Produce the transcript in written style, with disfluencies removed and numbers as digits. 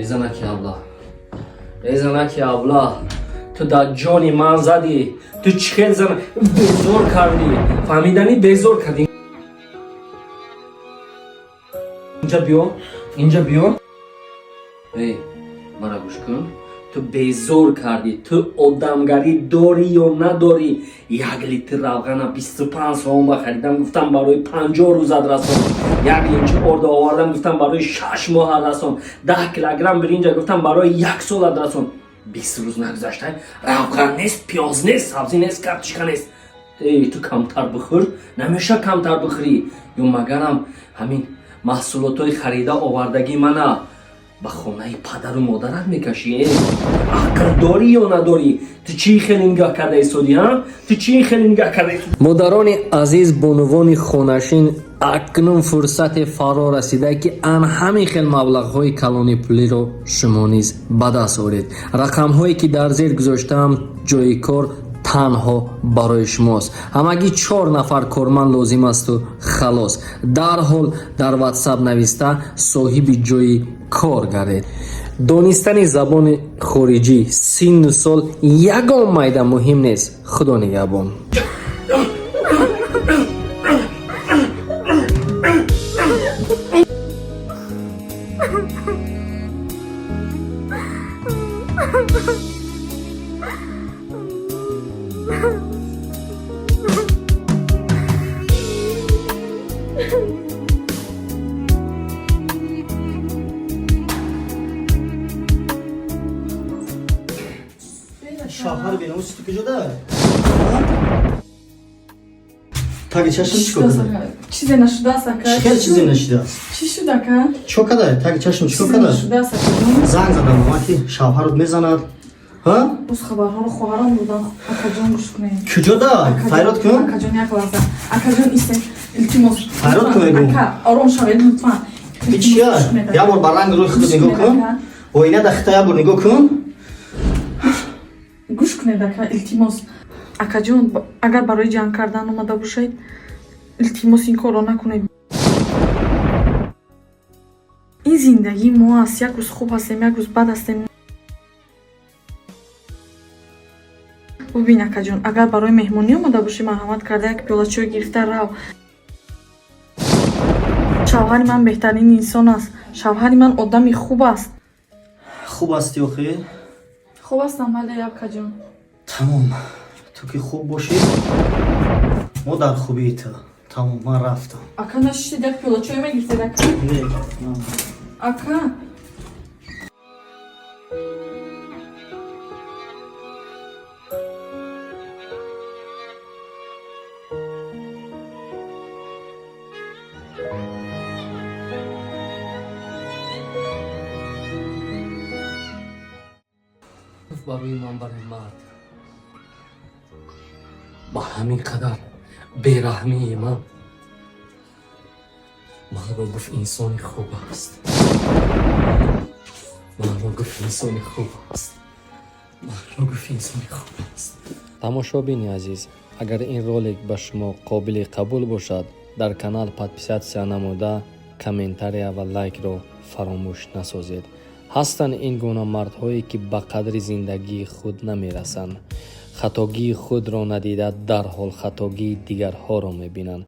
Резанаки Аллах. Резанаки Аллах. تو در جانی من زدی. تو چخیل زن بزرگ کردی. فهمیدنی بزرگ کردی. اینجا بیو. ای مرا گوش کن. تو بزرگ کردی. تو آدمگری داری یا نداری. 1 لیتر روغن 25 سوم بخریدم گفتم برای 50 روز رسون. 1 لیتر آرد آوردم گفتم برای 6 ماه رسون. 10 کیلوگرم برنج گفتم برای 1 سال رسون. 20 روز نگذشته روغن نیست، پیاز نیست، سبزی نیست، کارتشکا نیست. ای تو کمتر بخور، نمیشه کمتر بخوری. یا مگرم همین محصولاتای خریده آوردگی منه به خونه پدر و مادرت میکشی. عقل داری یا نداری؟ تو چی خیلی نگاه کرده ایستادی ها؟ تو چی خیلی نگاه کرده؟ مادران عزیز، بانوان خونشین، اکنون فرصت فرا رسیده که ان همین خیل مبلغ های کلانی پولی رو شما نیز به دست آورید. رقم هایی که در زیر گذاشتم جای کار تنها برای شماست. همگی 4 نفر کارمند لازم است و خلاص. در حال در واتساپ نوشته صاحب جای کار گردید. دانستن زبان خارجی سن و سال یگان میده مهم نیست. خدا نگهبان. شوهر بیناموس تو کجاده؟ تاگه چشم چیکار کرده؟ چیزی نشده است اکا. خیلی چیزی نشده. چی شد اکا؟ چیکار کرده؟ تاگه چشم چیکار چیزی کرده؟ نشده است اکا. زنگ زدم ماما که شوهرت میزند. ها؟ بس خبرها رو خواهرم بودن. اکا جان گوش کنین. کجاده؟ فیرات کن. اکا جان یک لحظه. اکا جان ایستین. التماس. فیرات کن بگو. اکا آرام شوید لطفا. چیه؟ یه بار برنگ روی خود نگاه کن. آینه دخته یه بار نگاه کن. گوش کنید اکا التماس. اکا جان اگر برای جنگ کردن اومده باشید التماس این کارو نکنید. این زندگی ما است. یک روز خوب هستیم یک روز بد هستیم. ببین اکا جان اگر برای مهمونی اومده باشی مرحمت کرده یک پیاله چای گرفته رو. شوهر من بهترین انسان است. شوهر من آدمی خوب است. خوب هستی آخه؟ خوب هستم ولی اکا جان تمام. تو که خوب باشی ما در خوبی تو. تمام من رفتم. اکا نشید یک پیاله چای میگرفتید اکا؟ نه. اکا برای من برای مرد با همین قدر بیرحمی من رو گفت انسانی خوب است. رو گفت انسانی خوب است. رو گفت انسانی خوب است. تماشابین عزیز، اگر این رولک به شما قابل قبول باشد در کانال پادپیساتسیا نموده کامنتاری و لایک رو فراموش نسازید. هستند این گونه مردهایی که به قدر زندگی خود نمیرسند. خطاگی خود را ندیده در حال خطاگی دیگرها را میبینند.